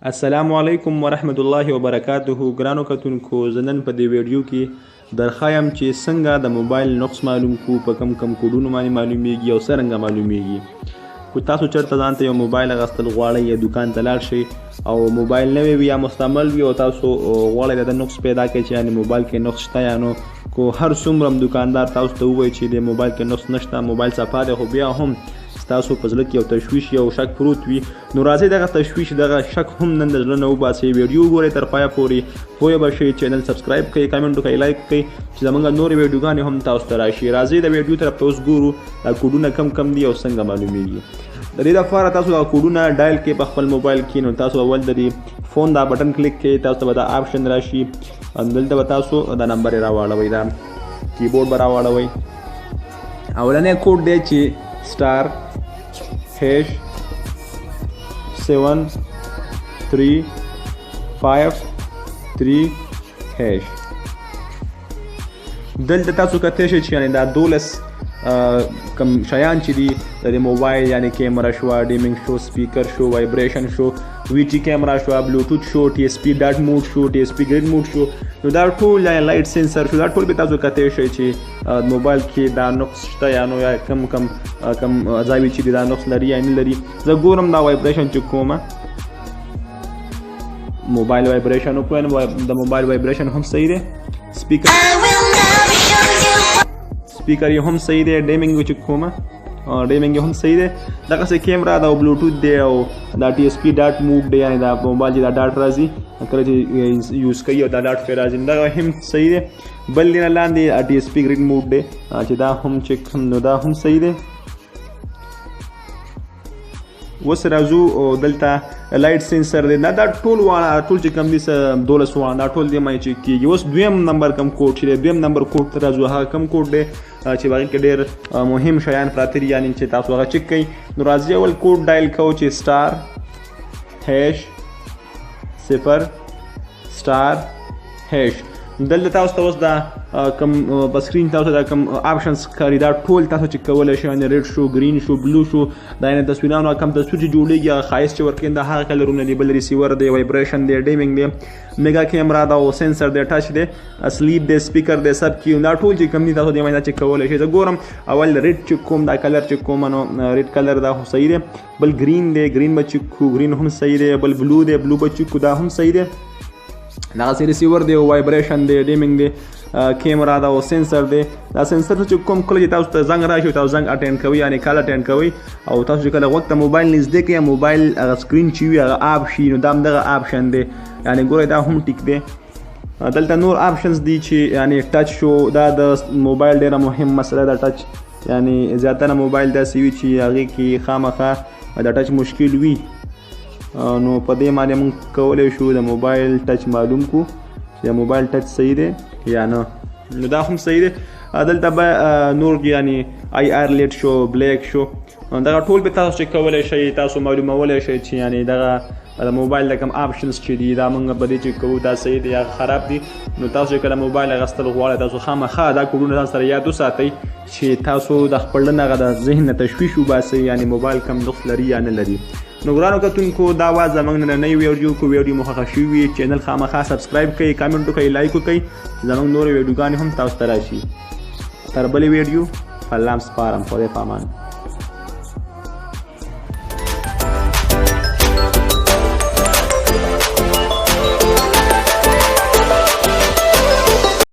السلام علیکم ورحمت الله وبرکاته. ګرانو کتونکو زه نن په دې ویډیو کې درخوایم چې څنګه د موبایل نقص معلوم کو، په کم کوډونو باندې معلومیږي او څرنګه معلومیږي. کو تاسو چېرته ځان ته یو موبایل اخیستل غواړئ یا دوکان ته لاړ شئ او موبایل نوی وي یا مستعمل وي او تاسو غواړئ د نقص پیدا کړئ چې یعنې موبایل کې نقص شته یا نو، کو هر څومره دکاندار تاسو ته ووایي چې د موبایل کې نقص نشته، موبایل صفا دی، خو بیا هم تاسو په زړه کې یو تشویش یو شک پروت وي، نو راځئ دغه تشویش دغه شک هم نن د زړه نه وباسئ. ویډیو وګورئ تر پایه پورې، پوه به شئ. چینل سبسکرایب کړئ، کمنټ وکړئ، لایک کړئ چې زموږ نورې ویډیوګانې هم تاسو ته راشي. راځئ د ویډیو طرف ته اوس ګورو دا کوډونه کم دي او څنګه معلومیږي. د دې لپاره تاسو دا کوډونه ډایل کړئ په خپل موبایل کې. نو تاسو اول د دې فون دا بټن کلیک کړئ، تاسو ته به دا آپشن راشي، دلته به تاسو دا نمبر یې راواړوئ، دا کیبورډ به راواړوئ. اولنی کوډ دی چې سټار # 7 3 5 3#. دلته تاسو کتلی شئ چې یعنې دا 12 کم شیان چې دي د موبایل، یعنې کیمرا شوه، ډیمینګ شو، سپیکر شو، وایبریشن شو، وی ټي کیمرا شوه، بلوټوث شو، ټي ایس پي ډاټ موډ شو، ټي ایس پي ګریډ موډ شو. نو دا ټول یا لایټ سینسر شو، دا ټول به تاسو کتلی شئ چې موبایل کې دا نقص شته یا نو، یا کم ځای چې دا نقص لري یا نه لري. زه ګورم دا وایبریشن چې کومه موبایل وایبریشن وکړم، د موبایل وایبریشن هم صحیح دی، سپیکر یې هم صحیح دی، ډیمینګ چې کومه ډیمینګ یې هم صحیح دی. دغسې کیمرا دا بلوټوث دی او دا ټي ایس پي ډاټ موډ دی، یعنې دا موبایل چې دا ډاټ راځي کله چې یوز کوي او دا ډاټ پرې راځي، دغه هم صحیح دی. بل دی نه لاندې ټي ایس پي ګریډ موډ دی چې دا هم چې کوم نو دا هم صحیح دی. اوس راځو دلته لایټ سینسر دی، دا ټول واړه ټول چې کوم دي 12 واړه دا ټول دی مای چې کېږي. اوس دویم نمبر کم کوډ چې دی، دویم نمبر کوډ ته راځو. هغه کم کوډ دی چې هغې کې ډېر مهم شیان پراته دي، یعنې چې تاسو هغه چک کړئ. نو راځئ اول کوډ ډایل کوو چې سټار #0*#. دلته تاسو ته اوس دا کم په سکرین تاسو دا کم آپشنز ښکاري، دا ټول تاسو چک کولی شئ، یعنې ریډ شو، ګرین شو، بلو شو، دا یعنې تصویرانو کم تصویر چې جوړېږي هغه ښایست چې ورکوي دا هغه کلرونه دي. بل ریسیور دی، وایبریشن دی، ډیمینګ دی، میګا کیمرا دا او سینسر دی، ټچ دی، سلیپ دی، سپیکر دی، سب کی، دا ټول چې کوم دي تاسو دې باندې چک کولی شئ. زه ګورم اول ریډ چک کوم، دا کلر چک کوم، نو ریډ کلر دا خو صحیح دی. بل ګرین دی، ګرین به چک کړو، ګرین هم صحیح دی. بل بلو دی، بلو به چک کړو، دا هم صحیح دی. دغسې ریسیور دی، وایبریشن دی، ډیمینګ دی، کیمرا دا او سینسر دی. دا سینسر چې کوم کله چې تاسو ته زنګ راشي تاسو زنګ اټینډ کوئ، یعنې کال اټینډ کوئ او تاسو چې کله غوږ ته موبایل نږدې کړئ، موبایل هغه سکرین چې وي هغه آف شي، نو دا هم دغه آپشن دی، یعنې ګورئ دا هم ټیک دی. دلته نور آپشنز دي چې یعنې ټچ شو، دا د موبایل ډېره مهم مسله ده ټچ، یعنې زیاتره موبایل داسې وي چې هغې کې خامخا د ټچ مشکل وي، نو په دې باندې موږ کولی شو د موبایل ټچ معلوم کړو چې موبایل ټچ صحیح دی یا نه. نو دا هم صحیح دی. دلته به نور یعنې آی آر لیټ شو، بلیک شو، دغه ټول به تاسو چک کولی شئ، تاسو معلومولی شئ چې یعنې دغه د موبایل د کوم آپشنز چې دي دا موږ به دې چک کوو دا صحیح دی یا خراب دي. نو تاسو چې کله موبایل اخیستل غواړئ تاسو خامخا دا کوډونه ځان سره یاد وساتئ چې تاسو د خپل نه هغه د ذهن نه تشویش وباسئ، یعنې موبایل کم نقص لري یا نه لري. نو ګرانو کتونکو دا وه زموږ نننۍ ویډیو. کو ویډیو مو خوښه شوې وي چینل خامخا سبسکرایب کړئ، کمنټ وکړئ، لایک وکړئ چې زموږ نورې ویډیوګانې هم تاسو ته راشي. تر بلې ویډیو په الله سپارم. خدای په امان.